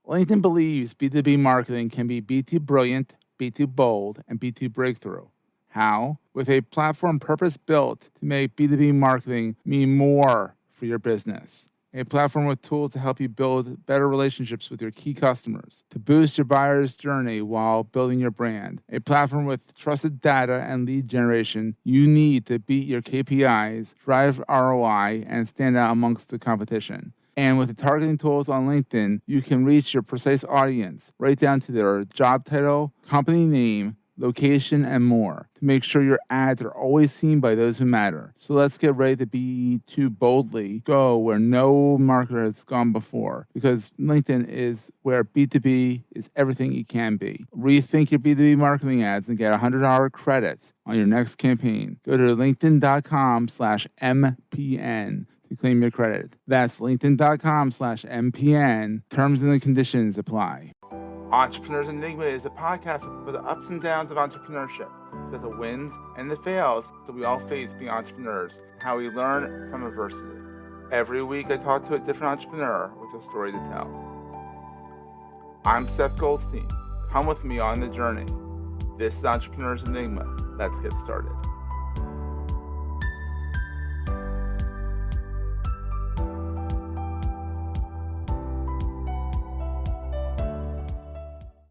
LinkedIn believes B2B marketing can be B2 brilliant, B2 bold, and B2 breakthrough. How? With a platform purpose-built to make B2B marketing mean more for your business. A platform with tools to help you build better relationships with your key customers, to boost your buyer's journey while building your brand. A platform with trusted data and lead generation you need to beat your KPIs, drive ROI, and stand out amongst the competition. And with the targeting tools on LinkedIn, you can reach your precise audience right down to their job title, company name, location, and more to make sure your ads are always seen by those who matter. So let's get ready to B2 boldly go where no marketer has gone before, because LinkedIn is where B2B is everything it can be. Rethink your B2B marketing ads and get $100 credit on your next campaign. Go to linkedin.com/MPN to claim your credit. That's linkedin.com/MPN. Terms and conditions apply. Entrepreneurs Enigma is a podcast for the ups and downs of entrepreneurship. So the wins and the fails that we all face being entrepreneurs, and how we learn from adversity. Every week I talk to a different entrepreneur with a story to tell. I'm Seth Goldstein. Come with me on the journey. This is Entrepreneurs Enigma. Let's get started.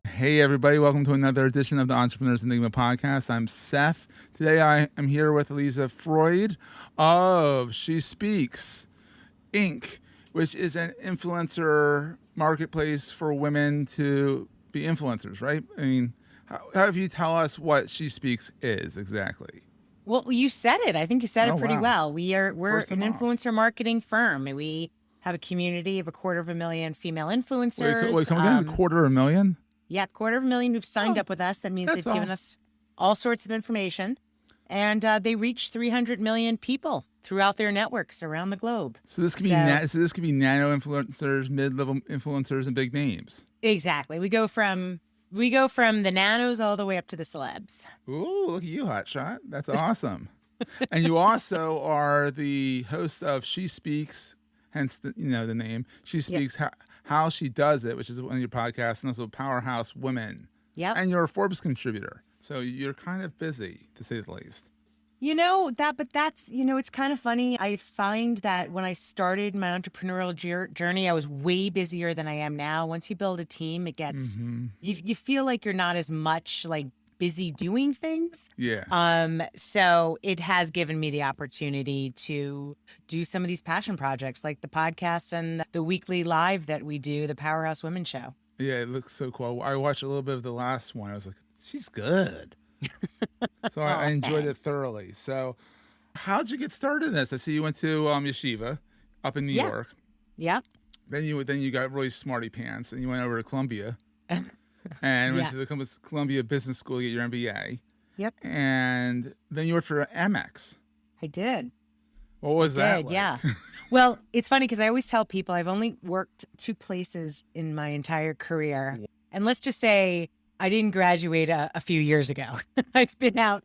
Hey everybody, welcome to another edition of the Entrepreneurs Enigma podcast. I'm Seth. Today I am here with Aliza Freud of SheSpeaks Inc, which is an influencer marketplace for women to be influencers, right? I mean, how have you tell us what SheSpeaks is exactly? Well, you said it. I think you said it pretty well. We're an influencer marketing firm. We have a community of 250,000 female influencers. Wait, come again? 250,000? Yeah, 250,000 who've signed up with us. That means they've given us all sorts of information. And they reach 300 million people throughout their networks around the globe. So this could be nano influencers, mid-level influencers, and big names. Exactly. We go from the nanos all the way up to the celebs. Ooh, look at you, hotshot. That's awesome. And you also are the host of SheSpeaks, hence the name. SheSpeaks. Yep. How She Does It, which is one of your podcasts, and also Powerhouse Women. Yeah. And you're a Forbes contributor. So you're kind of busy, to say the least. It's kind of funny. I find that when I started my entrepreneurial journey, I was way busier than I am now. Once you build a team, it gets, you feel like you're not as much like busy doing things. Yeah. So it has given me the opportunity to do some of these passion projects like the podcast and the weekly live that we do, the Powerhouse Women Show. Yeah, it looks so cool. I watched a little bit of the last one. I was like, she's good. So I enjoyed it thoroughly. So how'd you get started in this? I see you went to yeshiva up in New York. Yeah. Then you got really smarty pants and you went over to Columbia. And went to the Columbia Business School to get your MBA. Yep. And then you worked for Amex. I did. What was that like? Yeah. Well, it's funny because I always tell people I've only worked 2 places in my entire career. And let's just say I didn't graduate a few years ago. I've been out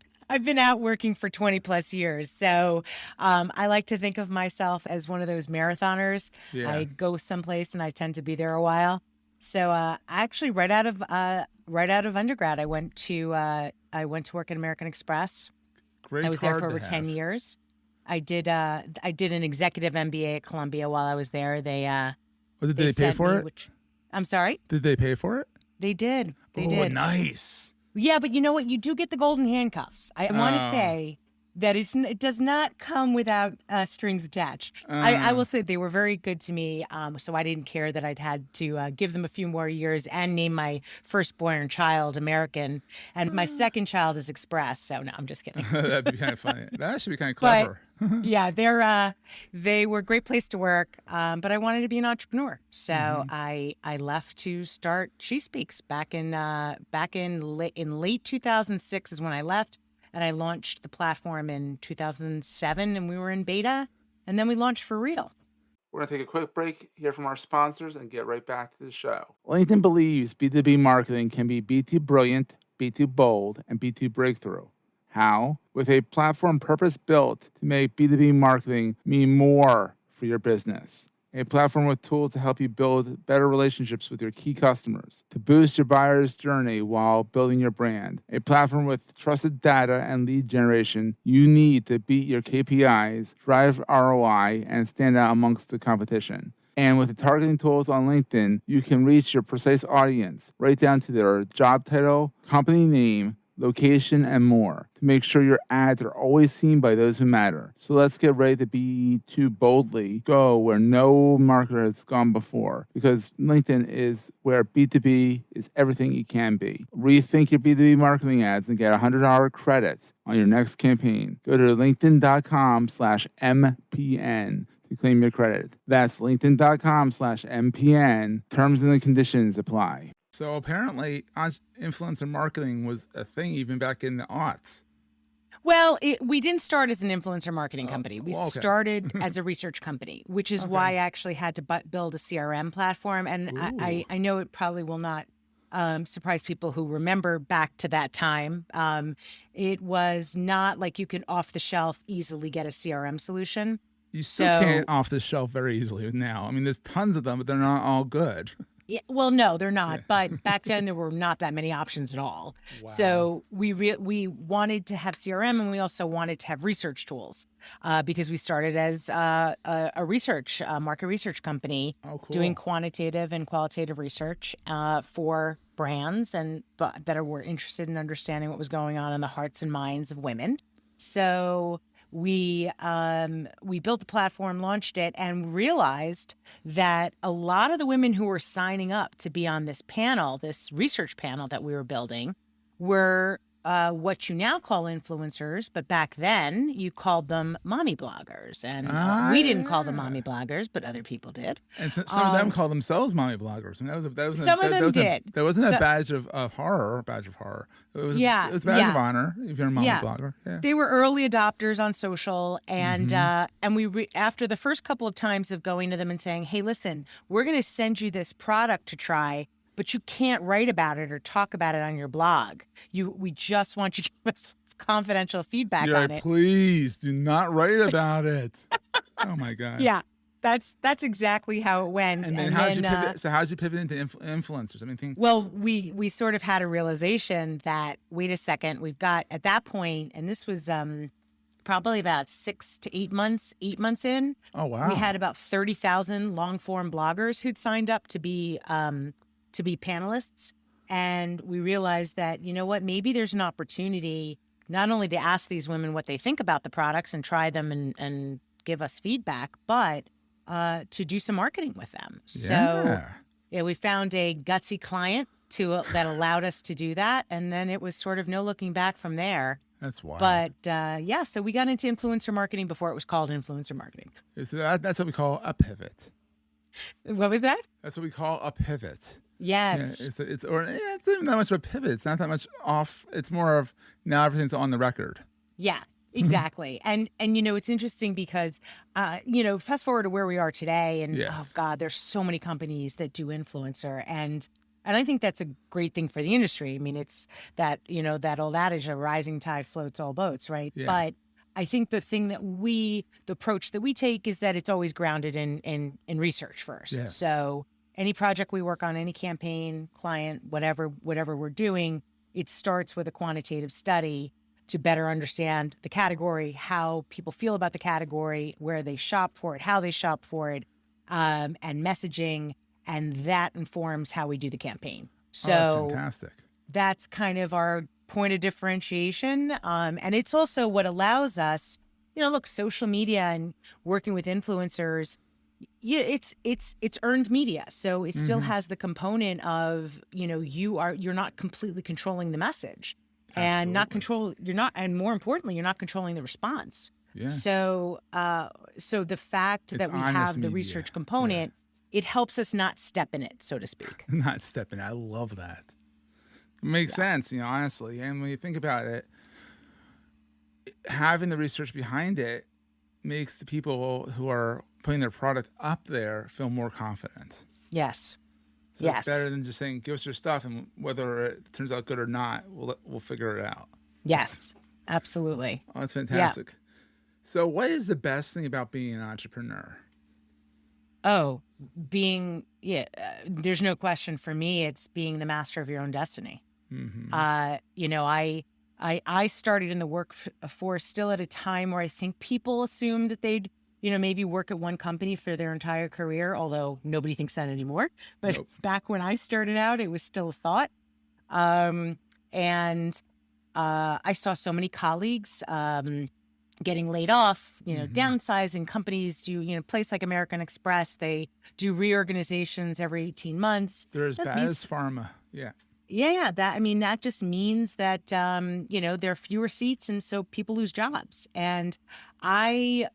working for 20 plus years. So I like to think of myself as one of those marathoners. Yeah. I go someplace and I tend to be there a while. So actually, right out of undergrad, I went to work at American Express. Great. I was there for over 10 years. I did an executive MBA at Columbia while I was there. Did they pay for it? I'm sorry? Did they pay for it? They did. They did. Nice. Yeah, but you know what? You do get the golden handcuffs. I want to say that it does not come without strings attached. I will say they were very good to me, so I didn't care that I'd had to give them a few more years and name my firstborn child American, and my second child is Express. So no, I'm just kidding. That'd be kind of funny. That should be kind of clever. But, yeah, they were a great place to work, but I wanted to be an entrepreneur, so I left to start SheSpeaks back in late 2006 is when I left. And I launched the platform in 2007, and we were in beta, and then we launched for real. We're going to take a quick break, hear from our sponsors, and get right back to the show. LinkedIn believes B2B marketing can be B2 brilliant, B2 bold, and B2 breakthrough. How? With a platform purpose-built to make B2B marketing mean more for your business. a platform with tools to help you build better relationships with your key customers, to boost your buyer's journey while building your brand, a platform with trusted data and lead generation you need to beat your KPIs, drive ROI, and stand out amongst the competition. And with the targeting tools on LinkedIn, you can reach your precise audience right down to their job title, company name, location, and more to make sure your ads are always seen by those who matter. So let's get ready to be too boldly go where no marketer has gone before, because LinkedIn is where B2B is everything it can be. Rethink your B2B marketing ads and get $100 credit on your next campaign. Go to linkedin.com/MPN to claim your credit. That's linkedin.com/MPN. Terms and conditions apply. So apparently, influencer marketing was a thing even back in the aughts. Well, we didn't start as an influencer marketing company. We started as a research company, which is why I actually had to build a CRM platform. And I know it probably will not surprise people who remember back to that time. It was not like you can off the shelf easily get a CRM solution. You still can't off the shelf very easily now. I mean, there's tons of them, but they're not all good. Yeah, well, no, they're not. But back then, there were not that many options at all. Wow. So we wanted to have CRM, and we also wanted to have research tools because we started as a market research company doing quantitative and qualitative research for brands and that were interested in understanding what was going on in the hearts and minds of women. So we built the platform, launched it, and realized that a lot of the women who were signing up to be on this panel, this research panel that we were building, were what you now call influencers, but back then you called them mommy bloggers. And we didn't call them mommy bloggers, but other people did. And some of them called themselves mommy bloggers. I mean, that was some of them did. That wasn't a badge of horror. It was a badge of honor if you're a mommy blogger. Yeah. They were early adopters on social, and after the first couple of times of going to them and saying, "Hey, listen, we're going to send you this product to try, but you can't write about it or talk about it on your blog. We just want you to give us confidential feedback on it. Please do not write about it." Oh my God. Yeah, that's exactly how it went. And then how'd you pivot? So how'd you pivot into influencers? I mean, well, we sort of had a realization that, wait a second, we've got at that point, and this was probably about 6 to 8 months in. Oh wow. We had about 30,000 long form bloggers who'd signed up to be panelists. And we realized that, you know what, maybe there's an opportunity not only to ask these women what they think about the products and try them and give us feedback, but to do some marketing with them. So we found a gutsy client that allowed us to do that. And then it was sort of no looking back from there. That's wild. But so we got into influencer marketing before it was called influencer marketing. So that's what we call a pivot. What was that? That's what we call a pivot. Yes. Yeah, it's not even that much of a pivot. It's not that much off. It's more of now everything's on the record. Yeah, exactly. And it's interesting because, fast forward to where we are today, and oh God, there's so many companies that do influencer, and I think that's a great thing for the industry. I mean, it's that that old adage, a rising tide floats all boats, right? Yeah. But I think the approach that we take is that it's always grounded in research first. Yes. So any project we work on, any campaign, client, whatever we're doing, it starts with a quantitative study to better understand the category, how people feel about the category, where they shop for it, how they shop for it, and messaging, and that informs how we do the campaign. So that's fantastic. That's kind of our point of differentiation, and it's also what allows us, look, social media and working with influencers. Yeah, it's earned media, so it still has the component of you're not completely controlling the message, and and more importantly, you're not controlling the response. Yeah. So the fact that we have the research component, it helps us not step in it, so to speak. Not step in it. I love that. It makes sense, honestly. And when you think about it, having the research behind it makes the people who are putting their product up there feel more confident. Yes. So it's better than just saying, give us your stuff, and whether it turns out good or not, we'll figure it out. Yes, absolutely. Oh, that's fantastic. Yeah. So what is the best thing about being an entrepreneur? Oh, there's no question for me. It's being the master of your own destiny. Mm-hmm. I started in the workforce still at a time where I think people assume that they'd, maybe work at one company for their entire career, although nobody thinks that anymore. But Nope. back when I started out, it was still a thought. And I saw so many colleagues getting laid off, Mm-hmm. downsizing. Companies do, place like American Express, they do reorganizations every 18 months. They're as That bad as means pharma. Yeah. yeah, that just means that there are fewer seats, and so people lose jobs. And I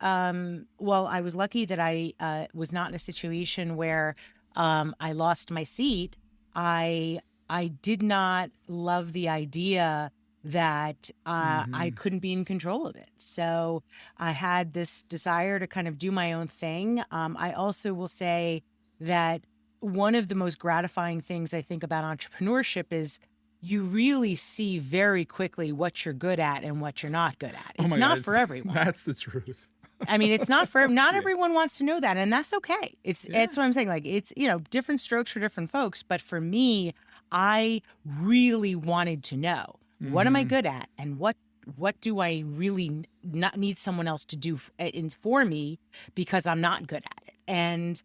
was lucky that I was not in a situation where I lost my seat. I I did not love the idea that I Mm-hmm. couldn't be in control of it. So I had this desire to kind of do my own thing. I also will say that one of the most gratifying things I think about entrepreneurship is you really see very quickly what you're good at and what you're not good at. Oh It's my God, not for everyone. that's the truth. I mean, it's not for not Yeah. everyone wants to know that, and that's okay. Yeah. It's what I'm saying. Like it's different strokes for different folks. But for me, I really wanted to know what am I Mm-hmm. good at and what do I really not need someone else to do for me because I'm not good at it. And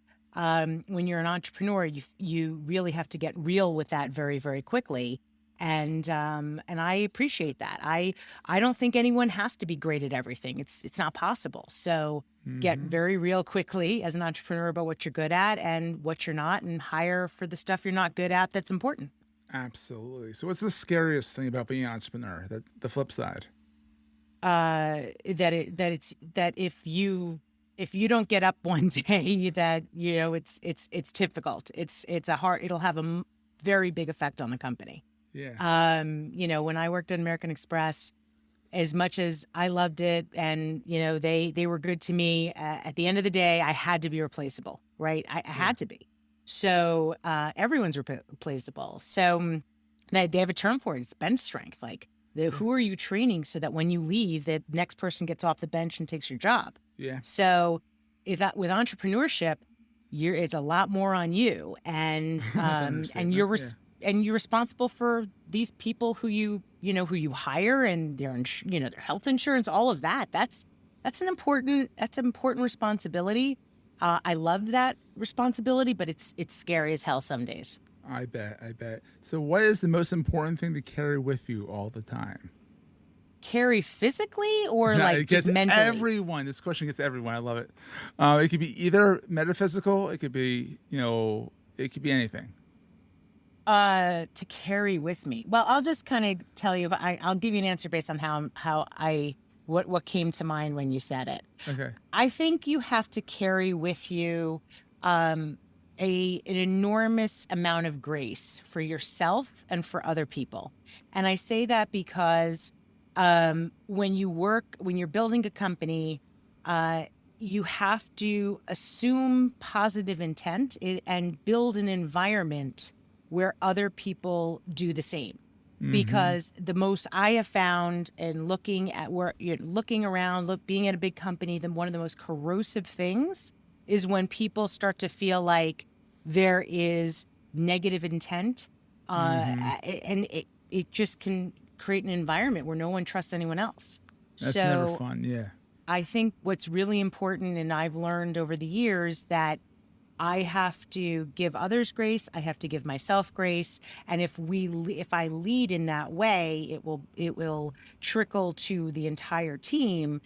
when you're an entrepreneur, you really have to get real with that very very quickly. And I appreciate that. I don't think anyone has to be great at everything. It's not possible. So get Mm-hmm. very real quickly as an entrepreneur about what you're good at and what you're not, and hire for the stuff you're not good at that's important. Absolutely. So, what's the scariest thing about being an entrepreneur? That the flip side. That if you don't get up one day, that it's difficult. It'll have a very big effect on the company. Yeah. When I worked at American Express, as much as I loved it and, they were good to me, at the end of the day, I had to be replaceable, right? I Yeah. had to be. So everyone's replaceable. So they have a term for it. It's bench strength. Like, who are you training so that when you leave, the next person gets off the bench and takes your job? Yeah. So with entrepreneurship, it's a lot more on you, and That's an and understatement. Yeah. and you're responsible for these people who you hire, and their health insurance, all of that. That's an important responsibility. I love that responsibility, but it's scary as hell some days. I bet. I bet. So, what is the most important thing to carry with you all the time? Carry physically or Yeah, like it just gets mentally? everyone. This question gets everyone. I love it. It could be either metaphysical. It could be, it could be anything. To carry with me. Well, I'll just kind of tell you. I'll give you an answer based on what came to mind when you said it. Okay. I think you have to carry with you um, an enormous amount of grace for yourself and for other people. And I say that because when you're building a company, you have to assume positive intent and build an environment where other people do the same. Mm-hmm. Because the most I have found in looking at where you're looking around, being at a big company, then one of the most corrosive things is when people start to feel like there is negative intent, Mm-hmm. and it just can create an environment where no one trusts anyone else. That's never So fun. Yeah. I think what's really important, and I've learned over the years, that I have to give others grace. I have to give myself grace. And if I lead in that way, it will trickle to the entire team,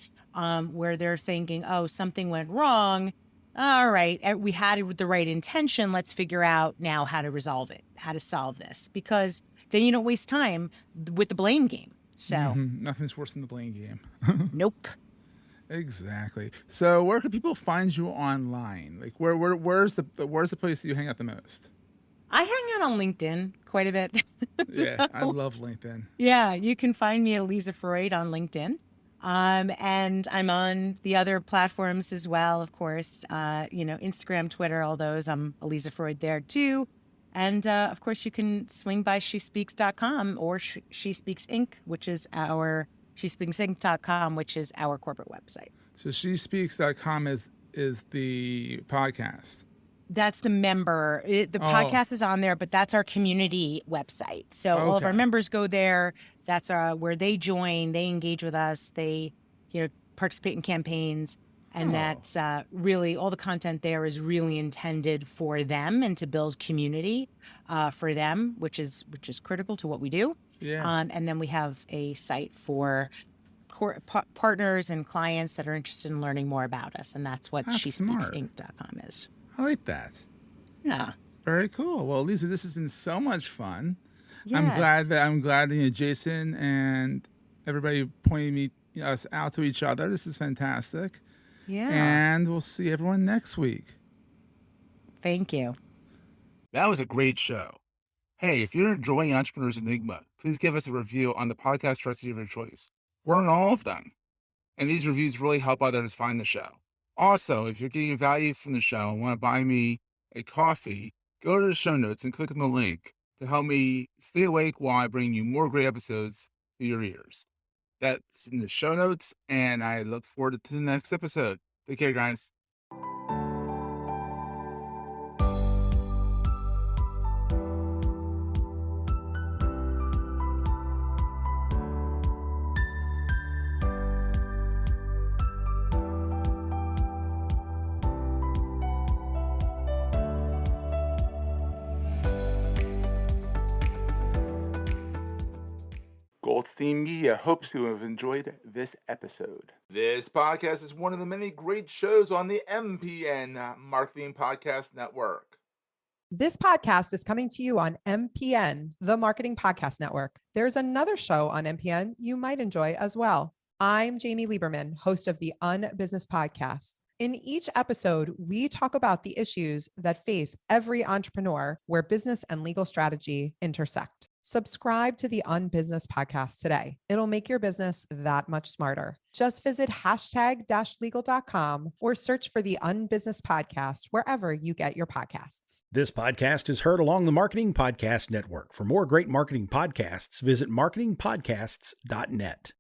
where they're thinking, oh, something went wrong. All right, we had it with the right intention. Let's figure out now how to resolve it, how to solve this, because then you don't waste time with the blame game. So, Mm-hmm. Nothing's worse than the blame game. nope. Exactly. So, where can people find you online? Like, where's the place that you hang out the most? I hang out on LinkedIn quite a bit. Yeah, I So, love LinkedIn. yeah, you can find me at Aliza Freud on LinkedIn. And I'm on the other platforms as well, of course. Instagram, Twitter, all those. I'm Aliza Freud there too. And of course, you can swing by SheSpeaks.com or SheSpeaks Inc, which is our SheSpeaksInc.com, which is our corporate website. So, SheSpeaks.com is is the podcast. That's the member. The podcast is on there, but that's our community website. So all of our Okay. members go there. That's where they join. They engage with us. They, participate in campaigns, and that's really all the content there is really intended for them and to build community for them, which is critical to what we do. Yeah. And then we have a site for partners and clients that are interested in learning more about us, and that's what SheSpeaksInc.com is. I like that. Yeah. Very cool. Well, Lisa, this has been so much fun. Yes. I'm glad Jason and everybody pointing us out to each other. This is fantastic. Yeah. And we'll see everyone next week. Thank you. That was a great show. Hey, if you're enjoying Entrepreneurs Enigma, please give us a review on the podcast directory of your choice. We're on all of them. And these reviews really help others find the show. Also, if you're getting value from the show and want to buy me a coffee, go to the show notes and click on the link to help me stay awake while I bring you more great episodes to your ears. That's in the show notes, and I look forward to the next episode. Take care, guys. Goldstein Media hopes you have enjoyed this episode. This podcast is one of the many great shows on the MPN Marketing Podcast Network. This podcast is coming to you on MPN, the Marketing Podcast Network. There's another show on MPN you might enjoy as well. I'm Jamie Lieberman, host of the Unbusiness Podcast. In each episode, we talk about the issues that face every entrepreneur where business and legal strategy intersect. Subscribe to the Unbusiness Podcast today. It'll make your business that much smarter. Just visit #legal.com or search for the Unbusiness Podcast wherever you get your podcasts. This podcast is heard along the Marketing Podcast Network. For more great marketing podcasts, visit marketingpodcasts.net.